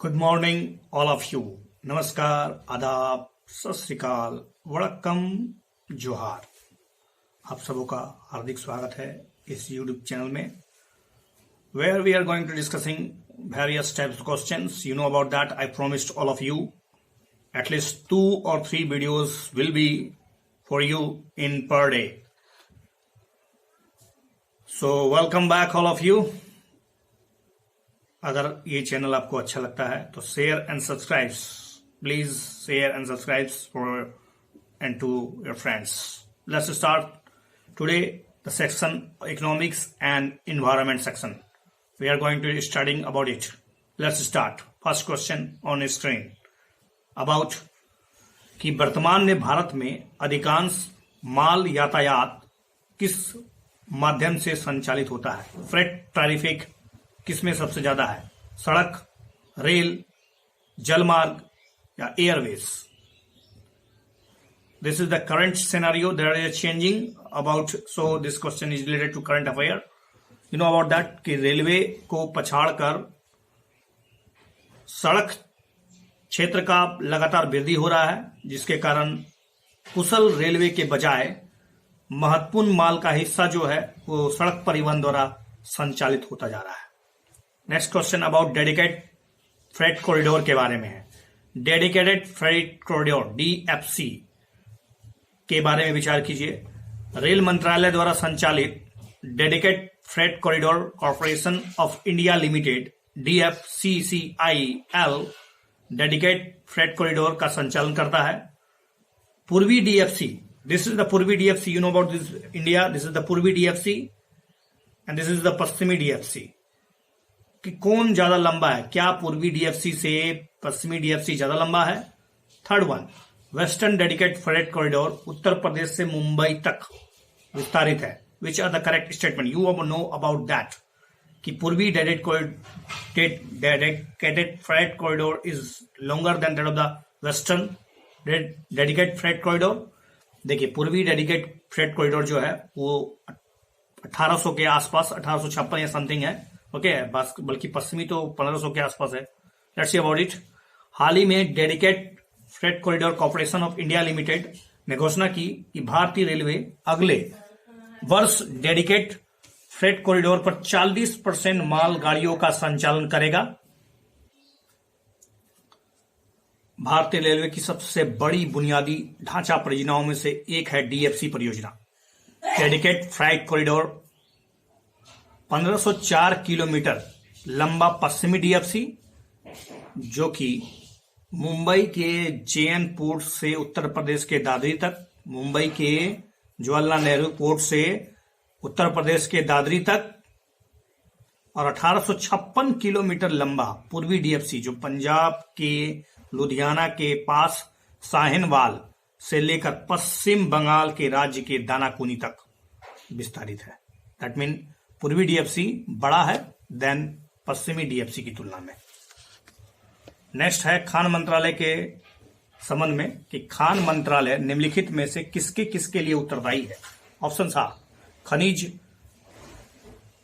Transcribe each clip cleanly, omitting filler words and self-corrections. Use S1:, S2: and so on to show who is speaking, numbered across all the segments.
S1: Good morning all of you. नमस्कार, आदाब, सत श्री अकाल, वड़क्कम, जोहार। आप सबों का हार्दिक स्वागत है इस यूट्यूब चैनल में, where we are going to discussing various types of questions. You know about that. I promised all of you at least 2 or 3 videos will be for you in per day. So welcome back all of you. अगर ये channel आपको अच्छा लगता है तो share and subscribe, please share and subscribe for and to your friends. Let's start today the section economics and environment section. We are going to studying about it. Let's start. First question on screen about कि वर्तमान में भारत में अधिकांश माल यातायात किस माध्यम से संचालित होता है? फ्रेट ट्रैफिक किसमें सबसे ज्यादा है? सड़क, रेल, जलमार्ग या airways? This is the current scenario that is changing about, so this question is related to current affair. You know about that कि रेलवे को पछाड़कर सड़क क्षेत्र का लगातार वृद्धि हो रहा है, जिसके कारण कुशल रेलवे के बजाय महत्वपूर्ण माल का हिस्सा जो है वो सड़क परिवहन द्वारा संचालित होता जा रहा है। Next question about dedicated freight corridor के बारे में है। डेडिकेटेड फ्रेट कॉरिडोर DFC के बारे में विचार कीजिए। रेल मंत्रालय द्वारा संचालित dedicated freight corridor corporation of India limited DFCCIL dedicated freight corridor का संचालन करता है। पूर्वी DFC, दिस इज द पूर्वी DFC, you know about this India, this is the पूर्वी DFC and this is the पश्चिमी DFC। कि कौन ज्यादा लंबा है? क्या पूर्वी DFC से पश्चिमी DFC ज्यादा लंबा है? Third one, western dedicated freight corridor Uttar Pradesh से मुंबई तक विस्तारित है। Which are the correct statement? You know about that कि पूर्वी dedicated freight corridor is longer than that of the western dedicated freight corridor. देखिए, पूर्वी डेडिकेटेड फ्रेट कॉरिडोर जो है वो 1800 के आसपास, 1856 या समथिंग है, ओके, बल्कि पश्चिमी तो 1500 के आसपास है। Let's see about it. हाल ही में dedicated freight corridor corporation of India limited ने घोषणा की कि भारतीय रेलवे अगले वर्ष डेडिकेटेड फ्रेट कॉरिडोर पर 40% माल गाड़ियों का संचालन करेगा। भारतीय रेलवे की सबसे बड़ी बुनियादी ढांचा परियोजनाओं में से एक है DFC परियोजना। डेडिकेटेड फ्रेट कॉरिडोर 1504 किलोमीटर लंबा पश्चिमी DFC, जो कि मुंबई के JN पोर्ट से उत्तर प्रदेश के दादरी तक, मुंबई के जवाहरलाल नेहरू पोर्ट से उत्तर प्रदेश के दादरी तक, और 1856 किलोमीटर लंबा पूर्वी DFC जो पंजाब के लुधियाना के पास साहिनवाल से लेकर पश्चिम बंगाल के राज्य के दानाकुनी तक विस्तारित है। दैट मीन पूर्वी DFC बड़ा है देन पश्चिमी DFC की तुलना में। नेक्स्ट है खान मंत्रालय के संबंध में कि खान मंत्रालय निम्नलिखित में से किसके किसके लिए उत्तरदायी है? ऑप्शन आ, खनिज,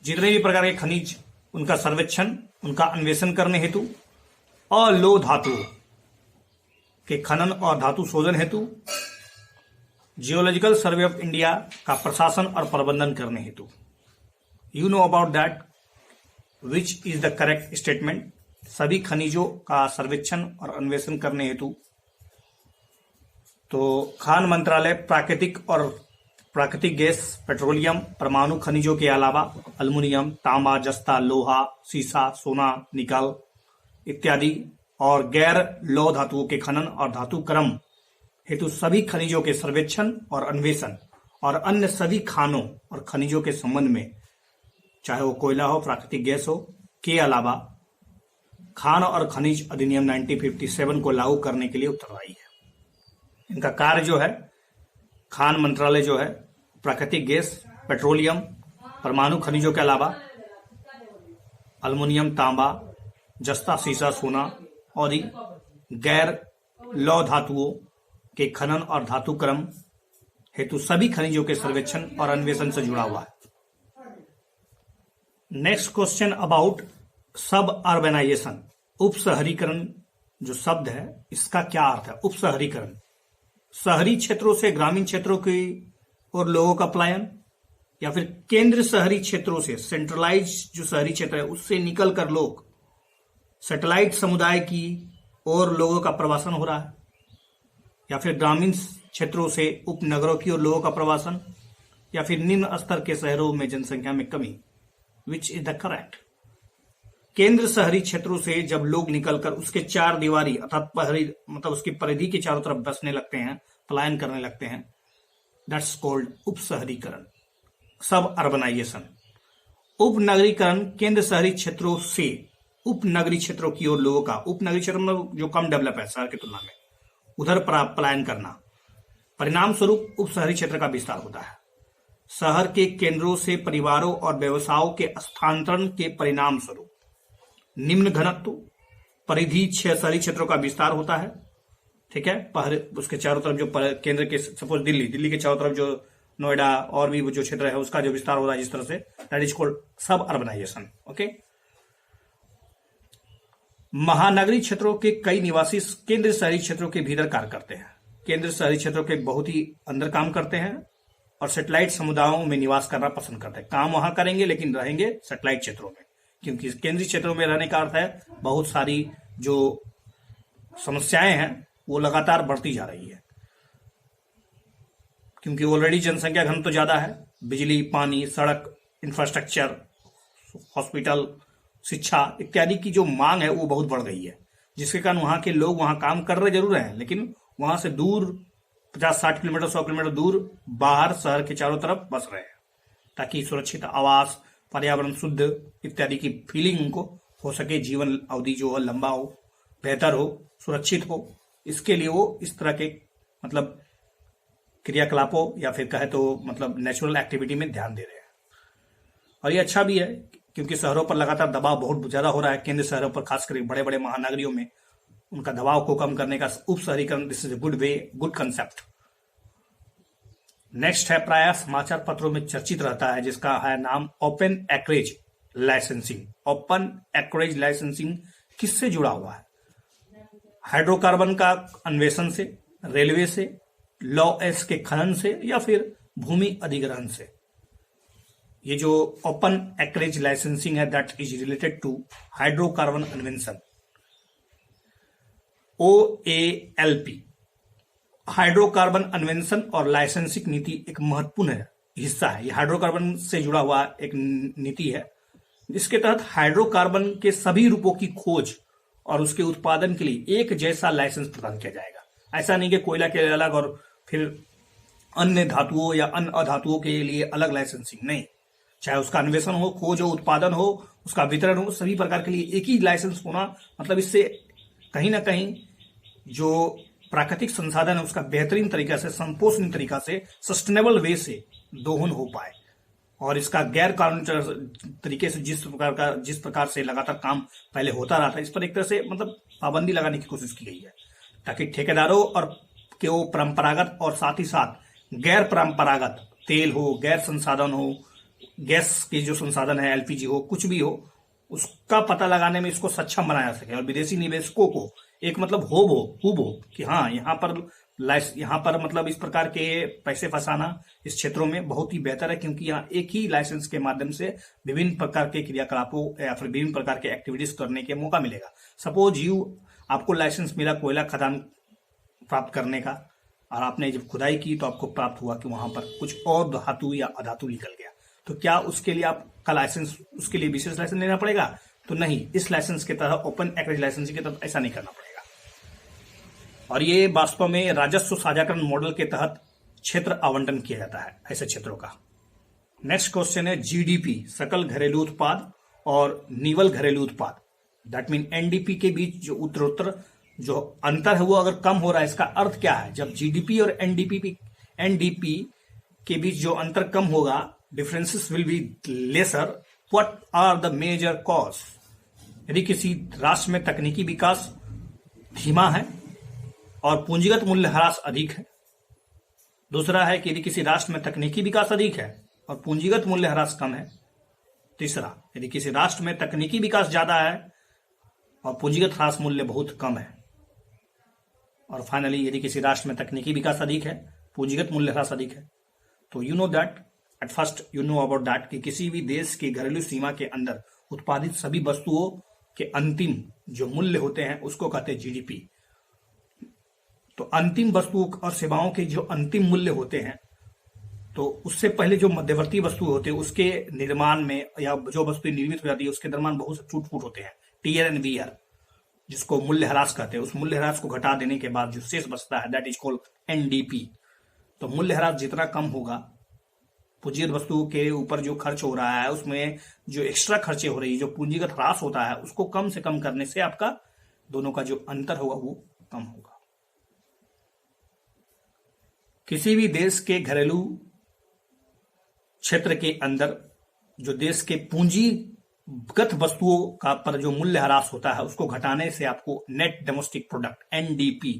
S1: जितने भी प्रकार के खनिज, उनका सर्वेक्षण, उनका अन्वेषण करने हेतु, और लौह धातु के खनन और धातु शोधन हेतु, जियोलॉजिकल सर्वे ऑफ इंडिया का प्रशासन और प्रबंधन करने हेतु। You know about that, which is the correct statement? सभी खनिजों का सर्वेक्षण और अन्वेषण करने हेतु तो खान मंत्रालय प्राकृतिक गैस, पेट्रोलियम, परमाणु खनिजों के अलावा अल्युमिनियम, तांबा, जस्ता, लोहा, सीसा, सोना, निकल इत्यादि और गैर लौह धातुओं के खनन और धातु क्रम हेतु सभी खनिजों के सर्वेक्षण और अन्वेषण और अन्य सभी खानों और खनिजों के संबंध में, चाहे वो कोयला हो, प्राकृतिक गैस हो, के अलावा खान और खनिज अधिनियम 1957 को लागू करने के लिए उत्तरदायी है। इनका कार्य जो है, खान मंत्रालय जो है प्राकृतिक गैस, पेट्रोलियम, परमाणु खनिजों के अलावा अल्युमिनियम, तांबा, जस्ता, सीसा, सोना और गैर लौह धातुओं के खनन और धातु क्रम हेतु सभी खनिजों के सर्वेक्षण और अन्वेषण से जुड़ा हुआ है। नेक्स्ट क्वेश्चन अबाउट सब अर्बनाइजेशन, उपशहरीकरण जो शब्द है इसका क्या अर्थ है? उपशहरीकरण, शहरी क्षेत्रों से ग्रामीण क्षेत्रों की और लोगों का पलायन, या फिर केंद्र शहरी क्षेत्रों से, सेंट्रलाइज जो शहरी क्षेत्र है उससे निकलकर लोग सैटेलाइट समुदाय की और लोगों का प्रवासन हो रहा है, या फिर ग्रामीण क्षेत्रों से उपनगरों की और लोगों का प्रवासन, या फिर निम्न स्तर के शहरों में जनसंख्या में कमी। Which is the correct? केंद्र शहरी क्षेत्रों से जब लोग निकलकर उसके चार दीवारी अर्थात मतलब उसकी परिधि के चारों तरफ बसने लगते हैं, पलायन करने लगते हैं, दैट्स कॉल्ड उपशहरीकरण, सब अर्बनाइजेशन। उपनगरीकरण, केंद्र शहरी क्षेत्रों से उपनगरीय क्षेत्रों की ओर लोगों का, उपनगरीय क्षेत्र में जो कम डेवलप है शहर की तुलना में, उधर पलायन करना। परिणाम स्वरूप उपशहरी क्षेत्र का विस्तार होता है। शहर के केंद्रों से परिवारों और व्यवसायों के स्थानांतरण के परिणाम स्वरूप निम्न घनत्व परिधि शहरी क्षेत्रों का विस्तार होता है। ठीक है, उसके चारों तरफ जो केंद्र के, सपोज दिल्ली के चारों तरफ जो नोएडा और भी जो क्षेत्र है उसका जो विस्तार हो रहा है जिस तरह से, दैट इज कॉल्ड सब अर्बनाइजेशन। ओके। महानगरीय क्षेत्रों के कई निवासी केंद्र शहरी क्षेत्रों के भीतर कार्य करते हैं, केंद्र शहरी क्षेत्रों के बहुत ही अंदर काम करते हैं और सैटेलाइट समुदायों में निवास करना पसंद करते हैं। काम वहां करेंगे लेकिन रहेंगे सैटेलाइट क्षेत्रों में, क्योंकि केंद्रीय क्षेत्रों में रहने का अर्थ है बहुत सारी जो समस्याएं हैं वो लगातार बढ़ती जा रही है, क्योंकि ऑलरेडी जनसंख्या घनत्व तो ज्यादा है, बिजली, पानी, सड़क, इंफ्रास्ट्रक्चर, हॉस्पिटल, शिक्षा इत्यादि की जो मांग है वो बहुत बढ़ गई है, जिसके कारण वहां के लोग वहां काम कर रहे जरूर हैं लेकिन वहां से दूर 50-60 किलोमीटर 100 किलोमीटर दूर बाहर शहर के चारों तरफ बस रहे हैं, ताकि सुरक्षित आवास, पर्यावरण शुद्ध इत्यादि की फीलिंग उनको हो सके, जीवन अवधि जो है लंबा हो, बेहतर हो, सुरक्षित हो। इसके लिए वो इस तरह के मतलब क्रियाकलापों या फिर कहे तो मतलब नेचुरल एक्टिविटी में ध्यान दे रहे हैं। और ये अच्छा भी है क्योंकि शहरों पर लगातार दबाव बहुत ज्यादा हो रहा है, केंद्र शहरों पर खासकर बड़े बड़े महानगरियों में उनका दबाव को कम करने का उपशहरीकरण, this is a good way, good concept. Next है, प्रायः समाचार पत्रों में चर्चित रहता है जिसका है नाम open acreage licensing. Open acreage licensing किससे जुड़ा हुआ है? हाइड्रोकार्बन का अन्वेषण से, रेलवे से, लॉ एस के खनन से, या फिर भूमि अधिग्रहण से। ये जो ओपन एक्रेज लाइसेंसिंग है that is related to hydrocarbon अन्वेषण, OALP। हाइड्रोकार्बन अन्वेषण और लाइसेंसिंग नीति एक महत्वपूर्ण हिस्सा है। ये हाइड्रोकार्बन से जुड़ा हुआ एक नीति है जिसके तहत हाइड्रोकार्बन के सभी रूपों की खोज और उसके उत्पादन के लिए एक जैसा लाइसेंस प्रदान किया जाएगा। ऐसा नहीं कि कोयला के लिए अलग और फिर अन्य धातुओं या अन्य अधातुओं के लिए अलग लाइसेंसिंग, नहीं। चाहे उसका अन्वेषण हो, खोज हो, उत्पादन हो, उसका वितरण हो, सभी प्रकार के लिए एक ही लाइसेंस होना, मतलब इससे कहीं ना कहीं जो प्राकृतिक संसाधन है उसका बेहतरीन तरीका से, संपोषणीय तरीका से, सस्टेनेबल वे से दोहन हो पाए। और इसका गैर कानूनी तरीके से जिस प्रकार से लगातार काम पहले होता रहा था, इस पर एक तरह से मतलब पाबंदी लगाने की कोशिश की गई है, ताकि ठेकेदारों और के वो परंपरागत और साथ ही साथ गैर परंपरागत तेल हो, गैर संसाधन हो, गैस के जो संसाधन है, LPG हो, कुछ भी हो, उसका पता लगाने में इसको सक्षम बनाया सके और विदेशी निवेशकों को एक मतलब हो कि हाँ यहाँ पर मतलब इस प्रकार के पैसे फंसाना इस क्षेत्रों में बहुत ही बेहतर है, क्योंकि यहाँ एक ही लाइसेंस के माध्यम से विभिन्न प्रकार के क्रियाकलापों या फिर विभिन्न प्रकार के एक्टिविटीज करने के मौका मिलेगा। सपोज आपको लाइसेंस मिला कोयला खदान प्राप्त करने का, और आपने जब खुदाई की तो आपको प्राप्त हुआ कि वहां पर कुछ और धातु या अधातु निकल गया, तो क्या उसके लिए आपका लाइसेंस, उसके लिए विशेष लाइसेंस लेना पड़ेगा? तो नहीं, इस लाइसेंस के तहत, ओपन एक्रेज लाइसेंसिंग के तहत ऐसा नहीं करना पड़ेगा। और ये वास्तव में राजस्व साझाकरण मॉडल के तहत क्षेत्र आवंटन किया जाता है ऐसे क्षेत्रों का। नेक्स्ट क्वेश्चन है GDP, सकल घरेलू उत्पाद, और निवल घरेलू उत्पाद, दैट मीन NDP के बीच जो उत्तरोत्तर जो अंतर है वो अगर कम हो रहा है, इसका अर्थ क्या है? जब GDP और NDP के बीच जो अंतर कम होगा, differences will be lesser, what are the major cause? यदि किसी राष्ट्र में तकनीकी विकास धीमा है और पूंजीगत मूल्य ह्रास अधिक है। दूसरा है कि यदि किसी राष्ट्र में तकनीकी विकास अधिक है और पूंजीगत मूल्य ह्रास कम है। तीसरा, यदि किसी राष्ट्र में तकनीकी विकास ज्यादा है और पूंजीगत ह्रास मूल्य बहुत कम है। और फाइनली यदि किसी राष्ट्र में तकनीकी विकास अधिक है, पूंजीगत मूल्य ह्रास अधिक है, तो you know that at first you know about that कि किसी भी देश की घरेलू सीमा के अंदर उत्पादित सभी वस्तुओं के अंतिम जो मूल्य होते हैं उसको कहते हैं जीडीपी। तो अंतिम वस्तुओं और सेवाओं के जो अंतिम मूल्य होते हैं, तो उससे पहले जो मध्यवर्ती वस्तु होते हैं उसके निर्माण में या जो वस्तु निर्मित हो जाती है उसके दरम्यान बहुत से टूट फूट होते हैं, टीयर एंड वीयर, जिसको मूल्य ह्रास कहते हैं। उस मूल्य ह्रास को घटा देने के बाद जो शेष बचता है दैट इज कॉल्ड एनडीपी। तो मूल्य ह्रास जितना कम होगा, पूंजीगत वस्तु के ऊपर जो खर्च हो रहा है उसमें जो एक्स्ट्रा खर्चे हो रही है, जो पूंजीगत ह्रास होता है, उसको कम से कम करने से आपका दोनों का जो अंतर होगा वो कम होगा। किसी भी देश के घरेलू क्षेत्र के अंदर जो देश के पूंजीगत वस्तुओं का पर जो मूल्य ह्रास होता है उसको घटाने से आपको नेट डोमेस्टिक प्रोडक्ट एनडीपी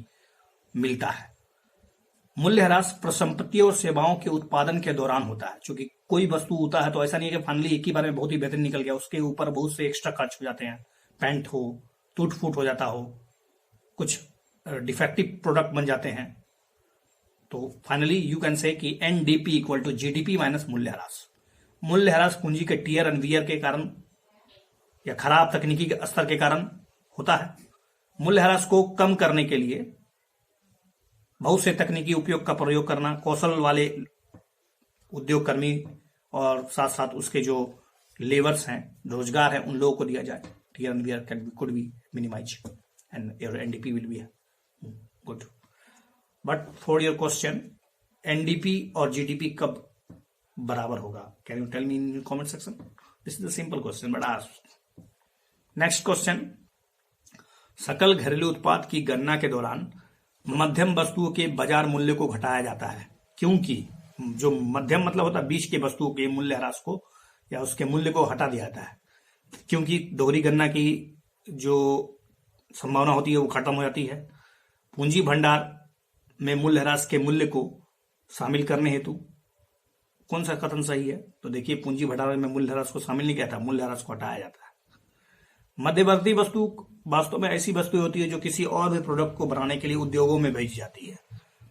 S1: मिलता है। मूल्य ह्रास प्रसंपत्ति और सेवाओं के उत्पादन के दौरान होता है। क्योंकि कोई वस्तु होता है तो ऐसा नहीं है कि फाइनली एक ही बार में बहुत ही बेहतरीन निकल गया, उसके ऊपर बहुत से एक्स्ट्रा खर्च हो जाते हैं, पेंट हो, टूट फूट हो जाता हो, कुछ डिफेक्टिव प्रोडक्ट बन जाते हैं। तो फाइनली यू कैन से कि NDP equal to GDP minus मूल्य ह्रास। मूल्य ह्रास पूंजी के टीयर एंड वियर के कारण या खराब तकनीकी के स्तर के कारण होता है। मूल्य ह्रास को कम करने के लिए बहुत से तकनीकी उपयोग का प्रयोग करना, कौशल वाले उद्योगकर्मी और साथ साथ उसके जो लेबर्स हैं, रोजगार है, उन लोगों को दिया जाए। Tear and wear could be minimize and your NDP will be good. But for your question, NDP और जीडीपी कब बराबर होगा? Can you tell me in comment section? This is the simple question but ask. Next question, सकल घरेलू उत्पाद की गणना के दौरान मध्यम वस्तुओं के बाजार मूल्य को घटाया जाता है, क्योंकि जो मध्यम मतलब होता है बीच के वस्तुओं के मूल्य ह्रास को या उसके मूल्य को हटा दिया जाता है, क्योंकि दोहरी गणना की जो संभावना होती है वो खत्म हो जाती है। पूंजी भंडार में मूल्य ह्रास के मूल्य को शामिल करने हेतु कौन सा कथन सही है? तो देखिए, पूंजी भंडार में मूल्य ह्रास को शामिल नहीं किया था, मूल्य ह्रास को हटाया जाता है। मध्यवर्ती वस्तु वास्तव में ऐसी वस्तु होती है जो किसी और भी प्रोडक्ट को बनाने के लिए उद्योगों में भेजी जाती है।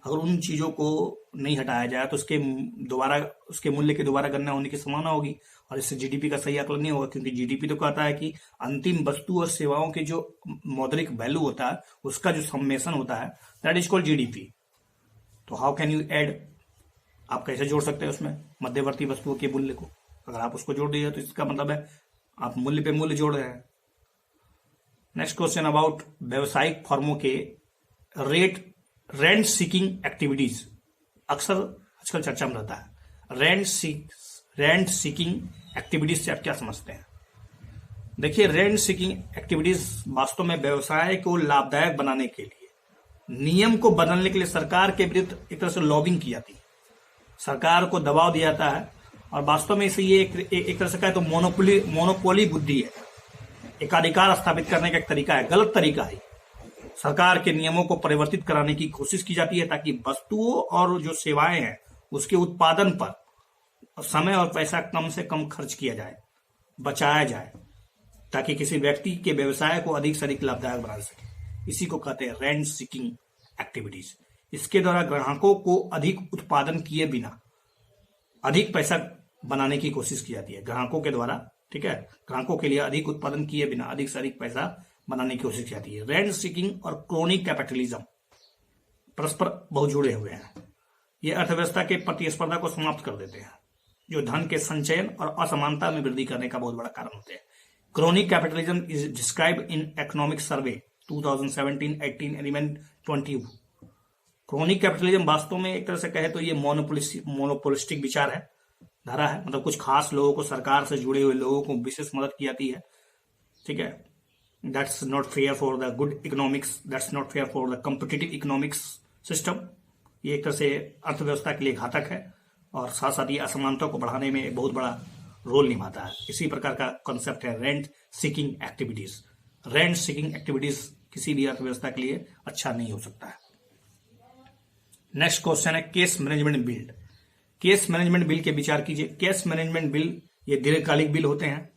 S1: अगर उन चीजों को नहीं हटाया जाए तो उसके मूल्य की दोबारा गणना होने की संभावना होगी और इससे जीडीपी का सही आकलन नहीं होगा, क्योंकि जीडीपी तो कहता है कि अंतिम वस्तु और सेवाओं के जो मौद्रिक वैल्यू होता है उसका जो सम्मेशन होता है दैट इज कॉल्ड जीडीपी। तो हाउ कैन यू ऐड, आप कैसे जोड़ सकते हैं उसमें मध्यवर्ती वस्तुओं के मूल्य को? अगर आप उसको जोड़ दीजिए तो इसका मतलब है आप मूल्य पे मूल्य जोड़ रहे हैं। नेक्स्ट क्वेश्चन अबाउट व्यवसायिक फर्मों के रेंट सीकिंग एक्टिविटीज। अक्सर आजकल चर्चा में रहता है रेंट सीकिंग एक्टिविटीज से आप क्या समझते हैं? देखिए, रेंट सीकिंग एक्टिविटीज वास्तव में व्यवसाय को लाभदायक बनाने के लिए, नियम को बदलने के लिए सरकार के विरुद्ध एक तरह से लॉबिंग की जाती है, सरकार को दबाव दिया जाता है और वास्तव में इसे ये एक तरह से कहे तो मोनोपोली बुद्धि है, एकाधिकार स्थापित करने का एक तरीका है, गलत तरीका है। सरकार के नियमों को परिवर्तित कराने की कोशिश की जाती है ताकि वस्तुओं और जो सेवाएं हैं उसके उत्पादन पर समय और पैसा कम से कम खर्च किया जाए, बचाया जाए, ताकि किसी व्यक्ति के व्यवसाय को अधिक से अधिक लाभदायक बना सके। इसी को कहते हैं रेंट सीकिंग एक्टिविटीज। इसके द्वारा ग्राहकों को अधिक उत्पादन किए बिना अधिक पैसा बनाने की कोशिश की जाती है, ग्राहकों के द्वारा, ठीक है, ग्राहकों के लिए अधिक उत्पादन किए बिना अधिक से अधिक पैसा बनाने की कोशिश की जाती है। रेंट सीकिंग और क्रोनिक कैपिटलिज्म परस्पर बहुत जुड़े हुए हैं। ये अर्थव्यवस्था के प्रतिस्पर्धा को समाप्त कर देते हैं, जो धन के संचयन और असमानता में वृद्धि करने का बहुत बड़ा कारण होते हैं। Chronic capitalism is described in economic survey 2017-18 element 20। Chronic capitalism वास्तव में एक तरह से कहे तो ये मोनोपोलिस्टिक विचार है, धारा है, मतलब कुछ खास लोगों को, सरकार से जुड़े हुए लोगों को विशेष मदद की जाती है, ठीक है। That's not fair for the good economics, that's not fair for the competitive economics system. ये एक तरह से अर्थव्यवस्था के लिए घातक है और साथ साथ ये असमानता को बढ़ाने में एक बहुत बड़ा रोल निभाता है। इसी प्रकार का कॉन्सेप्ट है rent seeking activities. Rent seeking activities किसी भी अर्थव्यवस्था के लिए अच्छा नहीं हो सकता है। नेक्स्ट क्वेश्चन है case management bill. Case management bill के विचार कीजिए। केस मैनेजमेंट बिल ये दीर्घकालिक बिल होते हैं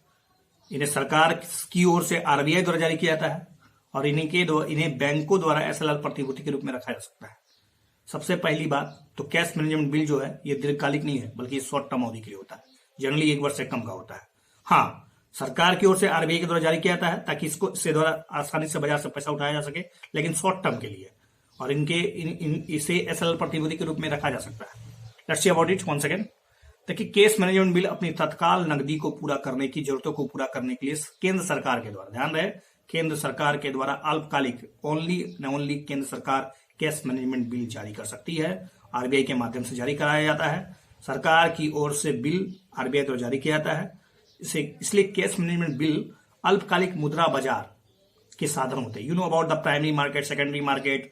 S1: इन्हें सरकार की ओर से आरबीआई द्वारा जारी किया जाता है और इन्हें बैंकों द्वारा एसएलआर प्रतिभूति के रूप में रखा जा सकता है। सबसे पहली बात तो कैश मैनेजमेंट बिल जो है ये दीर्घकालिक नहीं है, बल्कि शॉर्ट टर्म अवधि के लिए होता है, जनरली 1 वर्ष से कम का होता है। हाँ, सरकार की ओर से आरबीआई के द्वारा जारी किया जाता है ताकि इससे द्वारा आसानी से बाजार से पैसा उठाया जा सके, लेकिन शॉर्ट टर्म के लिए, और इसे एसएलआर प्रतिभूति के रूप में रखा जा सकता है। Let's see about it one second. देखिए, कैश मैनेजमेंट बिल अपनी तत्काल नकदी को पूरा करने की जरूरतों को पूरा करने के लिए केंद्र सरकार के द्वारा, ध्यान रहे, केंद्र सरकार के द्वारा अल्पकालिक ओनली केंद्र सरकार कैश मैनेजमेंट बिल जारी कर सकती है। आरबीआई के माध्यम से जारी कराया जाता है। सरकार की ओर से बिल आरबीआई द्वारा जारी किया जाता है। इसलिए कैश मैनेजमेंट बिल अल्पकालिक मुद्रा बाजार के साधन होते हैं। You know about the primary market, secondary market,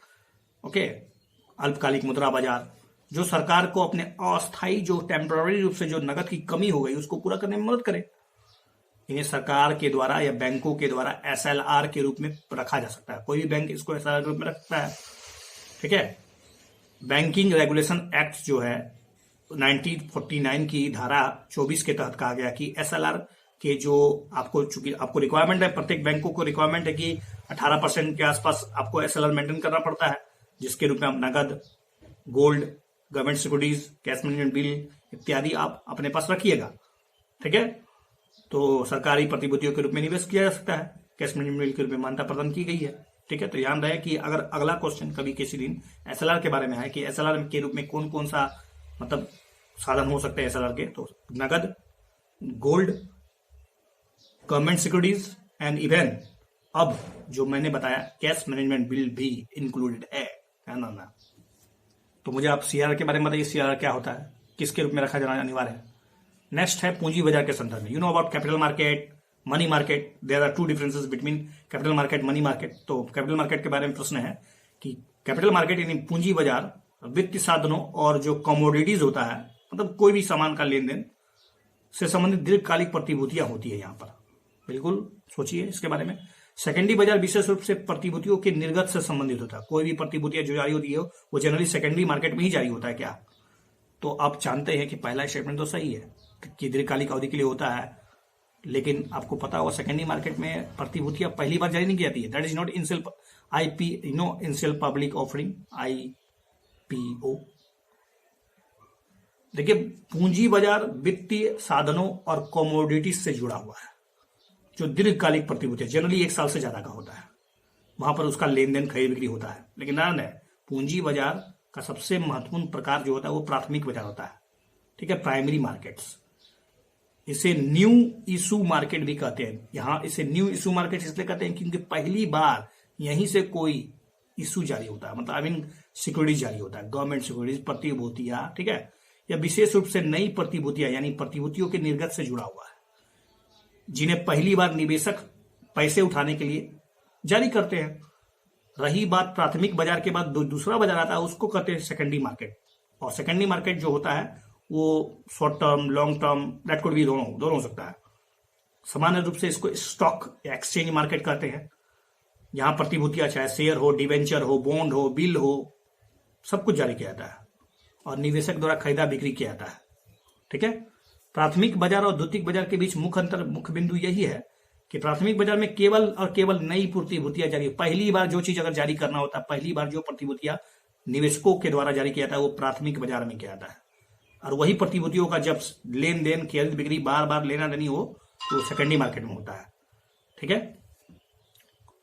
S1: okay. अल्पकालिक मुद्रा बाजार जो सरकार को अपने अस्थायी जो टेम्पररी रूप से जो नकद की कमी हो गई उसको पूरा करने में मदद करे। इन्हें सरकार के द्वारा या बैंकों के द्वारा एसएलआर के रूप में रखा जा सकता है। कोई भी बैंक इसको एसएलआर के रूप में रखता है, ठीक है। बैंकिंग रेगुलेशन एक्ट जो है 1949 की धारा 24 के तहत कहा गया कि एसएलआर के जो चूंकि आपको रिक्वायरमेंट है, प्रत्येक बैंकों को रिक्वायरमेंट है कि 18% के आसपास आपको एसएलआर मेंटेन करना पड़ता है, जिसके रूप में आप नगद, gold, government securities, cash management bill इत्यादि आप अपने पास रखिएगा, ठीक है। तो सरकारी प्रतिभूतियों के रूप में निवेश किया जा सकता है, कैश मैनेजमेंट बिल के रूप में मान्यता प्रदान की गई है, ठीक है। तो ध्यान रहे कि अगर अगला क्वेश्चन कभी किसी दिन एसएलआर के बारे में है कि एसएलआर के रूप में कौन कौन सा मतलब साधन हो सकते हैं एसएलआर के, तो नगद, gold, government securities and even अब जो मैंने बताया कैश मैनेजमेंट बिल भी इंक्लूडेड है ना। तो मुझे आप सीआर के बारे में बताइए, सीआर क्या होता है, किसके रूप में रखा जाना अनिवार्य है। नेक्स्ट है पूंजी बाजार के संदर्भ में। You know about capital market, money market, there are 2 differences between capital market, money market. तो कैपिटल मार्केट के बारे में प्रश्न है कि कैपिटल मार्केट यानी पूंजी बाजार वित्तीय साधनों और जो कमोडिटीज होता है, मतलब कोई भी सामान का लेन देन से संबंधित दीर्घकालिक प्रतिभूतियां होती है यहाँ पर। बिल्कुल सोचिए इसके बारे में। सेकेंडरी बाजार विशेष रूप से प्रतिभूतियों के निर्गत से संबंधित होता है। कोई भी प्रतिभूतियां जो जारी होती है वो जनरली सेकेंडरी मार्केट में ही जारी होता है क्या। तो आप जानते हैं कि पहला स्टेटमेंट तो सही है कि दीर्घकालिक अवधि के लिए होता है, लेकिन आपको पता होगा सेकेंडरी मार्केट में प्रतिभूतियां पहली बार जारी नहीं की जाती है। That is not initial initial public offering, IPO। देखिए, पूंजी बाजार वित्तीय साधनों और कमोडिटीज से जुड़ा हुआ है। जो दीर्घकालिक प्रतिभूतियां जनरली 1 साल से ज्यादा का होता है, वहां पर उसका लेन देन खरीद बिक्री होता है। लेकिन ध्यान है, पूंजी बाजार का सबसे महत्वपूर्ण प्रकार जो होता है वो प्राथमिक बाजार होता है, ठीक है, प्राइमरी मार्केट्स। इसे न्यू इशू मार्केट भी कहते हैं। यहां इसे न्यू इशू मार्केट इसलिए कहते हैं क्योंकि पहली बार यहीं से कोई इशू जारी होता है, मतलब आई मीन सिक्योरिटीज जारी होता है, गवर्नमेंट सिक्योरिटीज, प्रतिभूतियां, ठीक है। या विशेष रूप से नई प्रतिभूतियां यानी प्रतिभूतियों के निर्गत से जुड़ा हुआ है, जिन्हें पहली बार निवेशक पैसे उठाने के लिए जारी करते हैं। रही बात प्राथमिक बाजार के बाद दूसरा बाजार आता है, उसको कहते हैं सेकेंडरी मार्केट। और सेकेंडरी मार्केट जो होता है वो short term, long term, that could be दोनों हो सकता है। सामान्य रूप से इसको स्टॉक एक्सचेंज मार्केट कहते हैं। यहां प्रतिभूतियां चाहे शेयर हो, डिवेंचर हो, बॉन्ड हो, बिल हो, सब कुछ जारी किया जाता है और निवेशक द्वारा खरीदा बिक्री किया जाता है, ठीक है। प्राथमिक बाजार और द्वितीयक बाजार के बीच मुख्य बिंदु यही है कि प्राथमिक बाजार में केवल और केवल नई प्रतिभूतियां जारी, पहली बार जो चीज अगर जारी करना होता है, पहली बार जो प्रतिभूतियां निवेशकों के द्वारा जारी किया जाता है वो प्राथमिक बाजार में किया जाता है। और वही प्रतिभूतियों का जब लेन देन, खरीद बिक्री, बार बार लेना देनी हो तो सेकेंडरी मार्केट में होता है, ठीक है।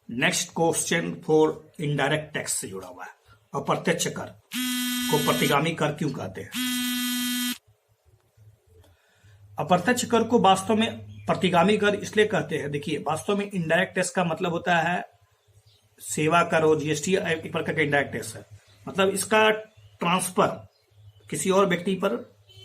S1: Next question for indirect tax से जुड़ा हुआ है। अप्रत्यक्ष कर को प्रतिगामी कर क्यों कहते हैं? अप्रत्यक्ष कर को वास्तव में प्रतिगामी कर इसलिए कहते हैं, देखिए वास्तव में इनडायरेक्ट टैक्स का मतलब होता है सेवा कर और जीएसटी एक प्रकार का इनडायरेक्ट टैक्स है, मतलब इसका ट्रांसफर किसी और व्यक्ति पर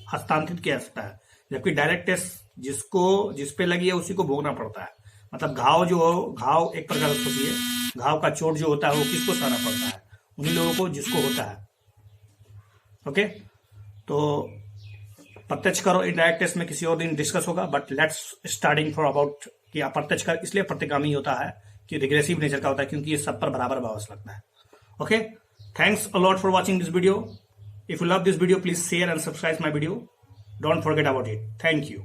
S1: हस्तांतरित किया जाता है, जबकि डायरेक्ट टैक्स जिस पे लगी है उसी को भोगना पड़ता है। मतलब घाव एक प्रकार से होती है, घाव का चोट जो होता है वो किसको सहना पड़ता है? उन्हीं लोगों को जिसको होता है, ओके। तो प्रत्यक्ष कर और इनडायरेक्ट टैक्स में किसी और दिन डिस्कस होगा, but let's starting for about कि अप्रत्यक्ष कर इसलिए प्रतिगामी होता है कि रिग्रेसिव नेचर का होता है, क्योंकि ये सब पर बराबर बावस लगता है, okay. Thanks a lot for watching this video. If you love this video, please share and subscribe my video. Don't forget about it. Thank you.